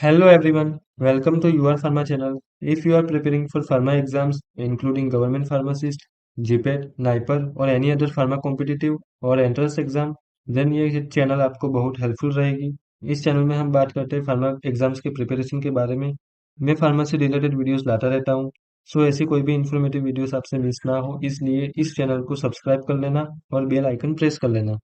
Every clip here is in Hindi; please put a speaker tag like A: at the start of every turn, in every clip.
A: Hello everyone, welcome to your Pharma channel. If you are preparing for pharma exams including government pharmacist, GPET, NIPER or any other pharma competitive और entrance exam, then ये चैनल आपको बहुत हेल्पफुल रहेगी। इस चैनल में हम बात करते हैं फार्मा एग्जाम्स के प्रिपरेशन के बारे में। मैं फार्मा से रिलेटेड वीडियोस लाता रहता हूँ। सो ऐसी कोई भी इंफॉर्मेटिव वीडियोस आपसे मिस ना हो, इसलिए इस चैनल को सब्सक्राइब कर लेना और बेल आइकन प्रेस कर लेना।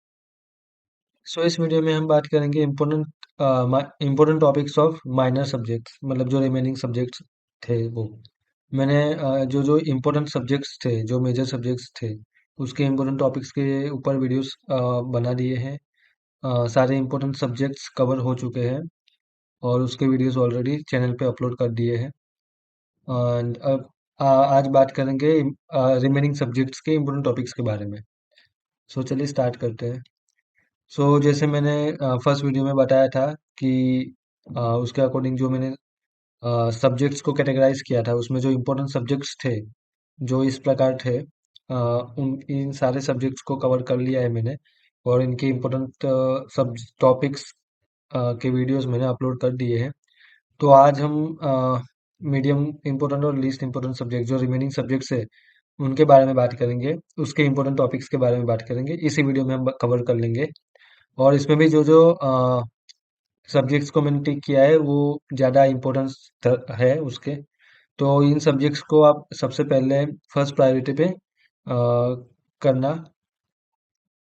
A: सो इस वीडियो में हम बात करेंगे important topics of minor subjects, मतलब जो रिमेनिंग सब्जेक्ट्स थे वो मैंने जो जो इम्पोर्टेंट सब्जेक्ट्स थे, जो मेजर सब्जेक्ट्स थे, उसके इम्पोर्टेंट टॉपिक्स के ऊपर वीडियोस बना दिए हैं। सारे इम्पोर्टेंट सब्जेक्ट्स कवर हो चुके हैं और उसके वीडियोस ऑलरेडी चैनल पे अपलोड कर दिए हैं। एंड अब आज बात करेंगे रिमेनिंग सब्जेक्ट्स के इम्पोर्टेंट टॉपिक्स के बारे में। सो चलिए स्टार्ट करते हैं। सो जैसे मैंने फर्स्ट वीडियो में बताया था कि उसके अकॉर्डिंग जो मैंने सब्जेक्ट्स को कैटेगराइज किया था, उसमें जो इम्पोर्टेंट सब्जेक्ट्स थे, जो इस प्रकार थे, उन इन सारे सब्जेक्ट्स को कवर कर लिया है मैंने और इनके इम्पोर्टेंट सब टॉपिक्स के वीडियोस मैंने अपलोड कर दिए हैं। तो आज हम मीडियम इम्पोर्टेंट और लीस्ट इम्पोर्टेंट सब्जेक्ट, जो रिमेनिंग सब्जेक्ट्स है, उनके बारे में बात करेंगे। उसके इम्पोर्टेंट टॉपिक्स के बारे में बात करेंगे, इसी वीडियो में हम कवर कर लेंगे। और इसमें भी जो जो सब्जेक्ट्स को मैंने टिक किया है वो ज़्यादा इम्पोर्टेंस है उसके। तो इन सब्जेक्ट्स को आप सबसे पहले फर्स्ट प्रायोरिटी पे करना।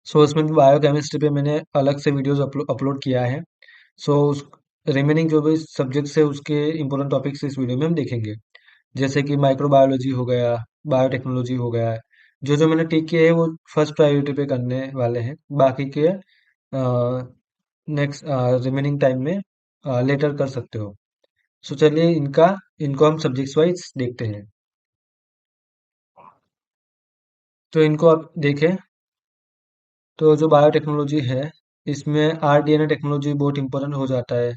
A: सो इसमें भी बायोकेमिस्ट्री पे मैंने अलग से वीडियोस अपलोड किया है। सो उस रिमेनिंग जो भी सब्जेक्ट्स है उसके इम्पोर्टेंट टॉपिक्स इस वीडियो में हम देखेंगे, जैसे कि माइक्रोबायोलॉजी हो गया, बायोटेक्नोलॉजी हो गया। जो जो मैंने टिक किए हैं वो फर्स्ट प्रायोरिटी पे करने वाले हैं, बाकी के नेक्स्ट रिमेनिंग टाइम में लेटर कर सकते हो। सो चलिए इनको हम सब्जेक्ट्स वाइज देखते हैं। तो इनको आप देखें, तो जो बायोटेक्नोलॉजी है, इसमें आरडीएनए टेक्नोलॉजी बहुत इंपॉर्टेंट हो जाता है।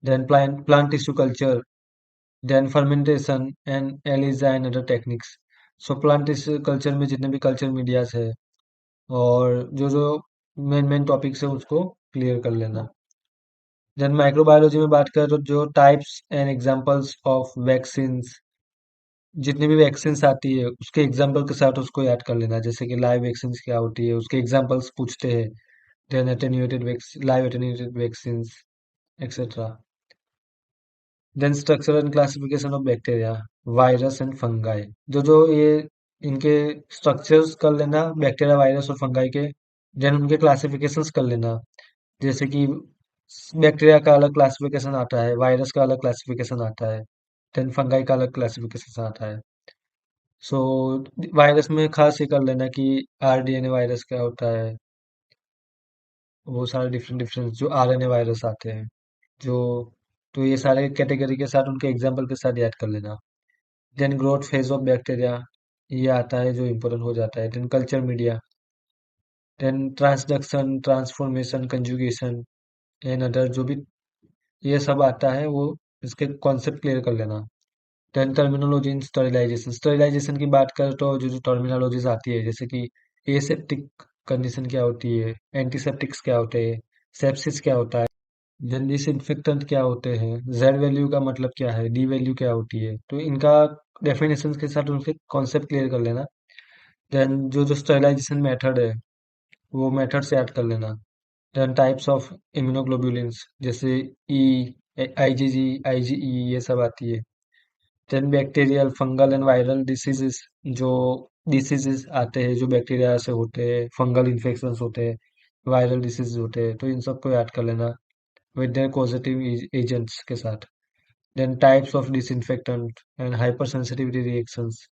A: Then plant tissue culture, then fermentation and ELISA and other techniques. So plant tissue culture में जितने भी कल्चर मीडियाज है और जो जो मेन मेन टॉपिक्स है उसको क्लियर कर लेना। देन माइक्रोबायोलॉजी में बात करें तो जो types and examples of vaccines, जितनी भी वैक्सीन्स आती है उसके एग्जांपल के साथ उसको याद कर लेना। जैसे कि लाइव वैक्सीन्स क्या होती है, उसके एग्जांपल्स पूछते हैं। Then attenuated vaccine, live attenuated vaccines, etcetera. Then structure and classification of bacteria, virus and fungi. जो जो ये इनके स्ट्रक्चर्स कर लेना, बैक्टीरिया, वायरस और फंगाई के। देन उनके क्लासिफिकेशंस कर लेना। जैसे कि बैक्टीरिया का अलग क्लासिफिकेशन आता है, वायरस का अलग क्लासिफिकेशन आता है, देन फंगाई का अलग क्लासिफिकेशन आता है। सो वायरस में खास ये कर लेना कि आरडीएनए वायरस क्या होता है, वो सारे डिफरेंट डिफरेंट जो आरएनए वायरस आते हैं, जो तो ये सारे कैटेगरी के साथ उनके एग्जाम्पल के साथ याद कर लेना। Then growth phase of bacteria, ये आता है जो इम्पोर्टेंट हो जाता है। Then culture media, then transduction, transformation, conjugation and other, जो भी ये सब आता है वो इसके कॉन्सेप्ट क्लियर कर लेना। Then terminology in sterilization, sterilization की बात करें तो जो जो टर्मिनोलॉजीज आती है, जैसे कि एसेप्टिक कंडीशन क्या होती है, एंटीसेप्टिक्स क्या होते हैं, सेप्सिस क्या होता है, देन डिसइंफेक्टेंट क्या होते हैं, जेड वैल्यू का मतलब क्या है, डी वैल्यू क्या होती है, तो इनका डेफिनेशन के साथ उनके कॉन्सेप्ट क्लियर कर लेना। देन जो जो स्टरिलाइजेशन मेथड है वो मेथड से ऐड कर लेना। देन टाइप्स ऑफ इम्यूनोग्लोबुलिन्स, जैसे ई, आईजीजी, आईजीई, ये सब आती है। Then bacterial, fungal and viral diseases, जो डिसीजेस आते हैं जो बैक्टीरिया से होते हैं, फंगल इन्फेक्शंस होते हैं, वायरल डिसीज होते हैं, तो इन सबको याद कर लेना विद देयर कॉजेटिव एजेंट्स के साथ। Then types of disinfectant and hypersensitivity reactions,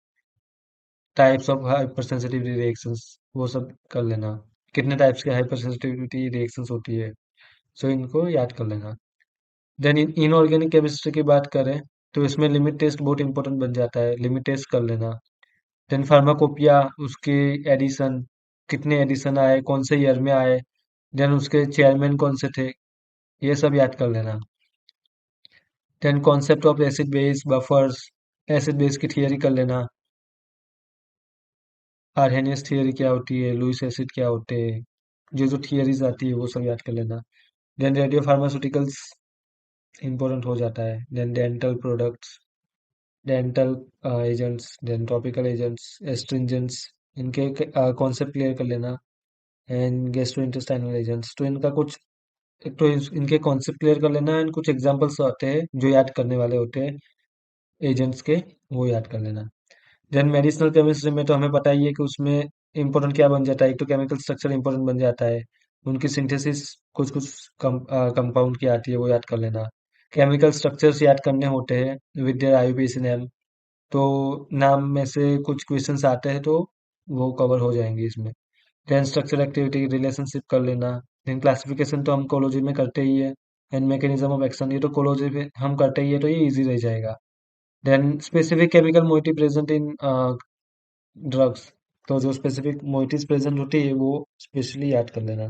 A: types of hypersensitivity reactions, वो सब कर लेना। कितने टाइप्स के हाइपर सेंसिटिविटी रिएक्शंस होती है, सो इनको याद कर लेना। देन इनऑर्गेनिक केमिस्ट्री की बात करें तो इसमें लिमिट टेस्ट बहुत इंपॉर्टेंट बन जाता है, लिमिट टेस्ट कर लेना। देन फार्माकोपिया, उसके एडिशन, कितने एडिशन आए, कौन से ईयर में आए, देन उसके चेयरमैन कौन से थे, ये सब याद कर लेना। Then concept of acid base buffers, acid base की थियरी कर लेना। आर्हेनियस थियरी क्या होती है, लुईस एसिड क्या होते हैं, जो जो थियरीज आती है वो सब याद कर लेना। देन रेडियो फार्मास्यूटिकल्स, इम्पोर्टेंट हो जाता है। Then dental products, dental agents, then topical agents, astringents, इनके कॉन्सेप्ट क्लियर कर लेना। एंड गैस्ट्रोइंटेस्टाइनल एजेंट्स, तो इनका कुछ एक तो इनके कॉन्सेप्ट क्लियर कर लेना। एंड कुछ एग्जांपल्स आते हैं जो याद करने वाले होते हैं एजेंट्स के, वो याद कर लेना। देन मेडिसिनल केमिस्ट्री में तो हमें पता ही है कि उसमें इंपॉर्टेंट क्या बन जाता है, एक तो केमिकल स्ट्रक्चर इंपॉर्टेंट बन जाता है, उनकी सिंथेसिस कुछ कुछ कंपाउंड की आती है, वो याद कर लेना। केमिकल स्ट्रक्चर्स याद करने होते हैं विद देयर आईयूपीएसी नेम, तो नाम में से कुछ क्वेश्चंस आते हैं तो वो कवर हो जाएंगे इसमें। देन स्ट्रक्चर एक्टिविटी रिलेशनशिप कर लेना। देन क्लासिफिकेशन तो हम कोलॉजी में करते ही है। एंड मैकेनिज्म ऑफ एक्शन, ये तो कोलॉजी में हम करते ही है, तो ये इजी रह जाएगा। Then specific chemical moiety present in drugs, तो जो स्पेसिफिक मोइटीज प्रेजेंट होती है वो स्पेशली याद कर लेना।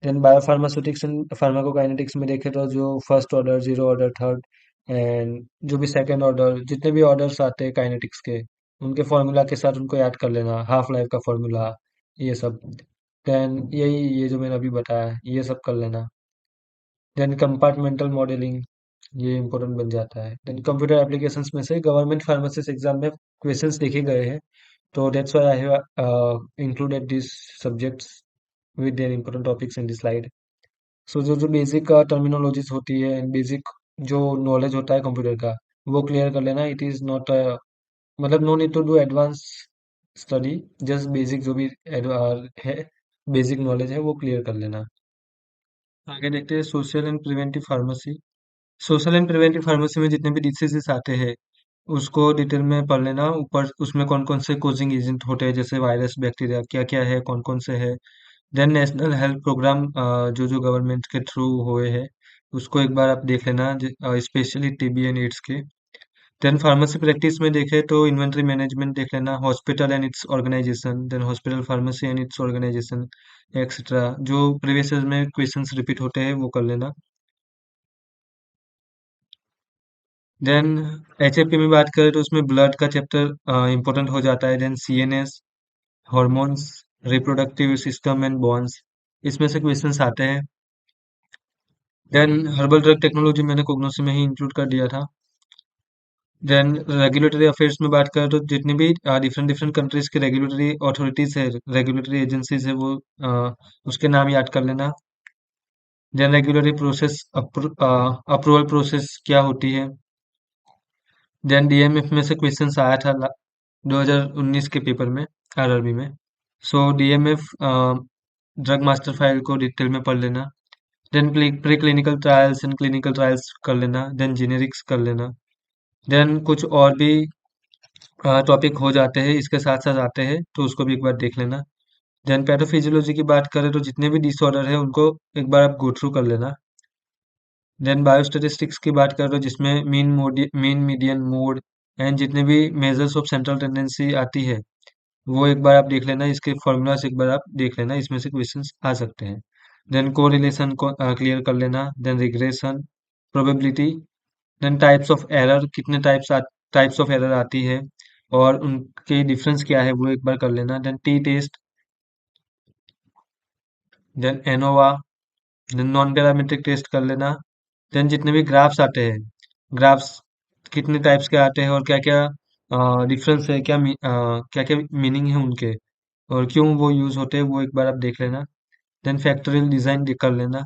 A: देन बायोफार्मास्यूटिक्स एंड फार्माकोकाइनेटिक्स में देखें तो जो first order, zero order, third and जो भी सेकंड ऑर्डर, जितने भी ऑर्डर्स आते हैं काइनेटिक्स के, उनके फॉर्मूला के साथ उनको याद कर लेना, हाफ लाइफ का फॉर्मूला, ये सब। देन यही, ये जो मैंने अभी बताया ये सब कर लेना। देन कंपार्टमेंटल मॉडलिंग, ये इंपॉर्टेंट बन जाता है। देन कंप्यूटर एप्लीकेशंस में से गवर्नमेंट फार्मेसिस्ट एग्जाम में क्वेश्चंस देखे गए हैं, तो that's why I have included this subjects with their important topics in the slide. सो जो जो बेसिक टर्मिनोलॉजीज होती है, बेसिक जो नॉलेज होता है कंप्यूटर का, वो क्लियर कर लेना। इट इज नॉट मतलब no need to do advance study, just basic जो भी है, बेसिक नॉलेज है वो क्लियर कर लेना। आगे देखते हैं social and preventive pharmacy. Social and preventive pharmacy में जितने भी डिसीजेस आते हैं उसको डिटेल में पढ़ लेना। ऊपर उसमें कौन कौन से कोजिंग एजेंट होते हैं, जैसे वायरस, बैक्टीरिया, क्या क्या है, कौन कौन से है। देन नेशनल हेल्थ प्रोग्राम जो जो गवर्नमेंट के थ्रू हुए हैं उसको एक बार आप देख लेना, स्पेशली टीबी एंड एड्स के। देन फार्मेसी प्रैक्टिस में देखें तो इन्वेंट्री मैनेजमेंट देख लेना, hospital and its organization, then hospital pharmacy and its organization, etcetera. जो प्रीवियस में क्वेश्चंस रिपीट होते हैं वो कर लेना। देन एचएपी में बात करें तो उसमें ब्लड का चैप्टर इंपॉर्टेंट हो जाता है। Then CNS, hormones, reproductive system and bonds, इसमें से क्वेश्चंस आते हैं। देन हर्बल ड्रग टेक्नोलॉजी मैंने कोग्नोसी में ही इंक्लूड कर दिया था। देन रेगुलेटरी अफेयर्स में बात करें तो जितनी भी डिफरेंट डिफरेंट कंट्रीज के रेगुलेटरी अथॉरिटीज है, रेगुलेटरी एजेंसीज है, वो उसके नाम याद कर लेना। Then regulatory process, approval process क्या होती है। देन डीएमएफ में से क्वेश्चंस आया था 2019 के पेपर में, आरआरबी में। So DMF drug master file को डिटेल में पढ़ लेना। Then pre clinical trials and clinical trials कर लेना। देन जेनेरिक्स कर लेना। देन कुछ और भी टॉपिक हो जाते हैं, इसके साथ साथ आते हैं, तो उसको भी एक बार देख लेना। देन पैथोफिजियोलॉजी की बात करें तो जितने भी डिसऑर्डर है उनको एक बार आप गो थ्रू कर लेना। देन बायोस्टेटिस्टिक्स की बात करें तो जिसमें मीन मीडियन मोड एंड जितने भी मेजर्स ऑफ सेंट्रल टेंडेंसी आती है वो एक बार आप देख लेना, इसके फॉर्मूलाज एक बार आप देख लेना, इसमें से क्वेश्चंस आ सकते हैं। देन कोरिलेशन को क्लियर कर लेना। Then regression, probability, then types of error, कितने टाइप्स ऑफ एरर आती है और उनके डिफरेंस क्या है वो एक बार कर लेना। Then t test, then ANOVA, then non parametric test कर लेना। देन जितने भी ग्राफ्स आते हैं, ग्राफ्स कितने टाइप्स के आते हैं और क्या क्या डिफरेंस है, क्या क्या मीनिंग है उनके और क्यों वो यूज होते हैं, वो एक बार आप देख लेना। देन फैक्टोरियल डिजाइन कर लेना।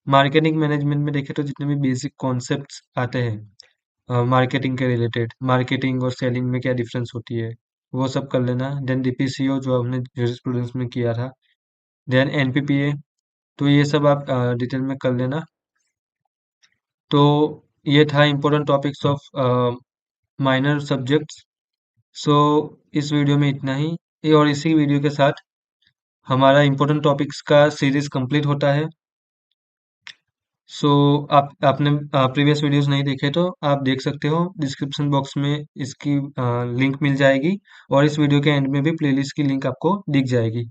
A: मार्केटिंग मैनेजमेंट में देखें तो जितने भी बेसिक कॉन्सेप्ट्स आते हैं मार्केटिंग के रिलेटेड, मार्केटिंग और सेलिंग में क्या डिफरेंस होती है, वो सब कर लेना। देन डीपीसीओ जो हमने जूरिस्प्रूडेंस में किया था। देन एनपीपीए, तो ये सब आप डिटेल में कर लेना। तो ये था important topics of minor subjects. So इस वीडियो में इतना ही, और इसी वीडियो के साथ हमारा इम्पोर्टेंट टॉपिक्स का सीरीज कंप्लीट होता है। सो आपने प्रीवियस वीडियोस नहीं देखे तो आप देख सकते हो, डिस्क्रिप्शन बॉक्स में इसकी लिंक मिल जाएगी और इस वीडियो के एंड में भी प्लेलिस्ट की लिंक आपको दिख जाएगी।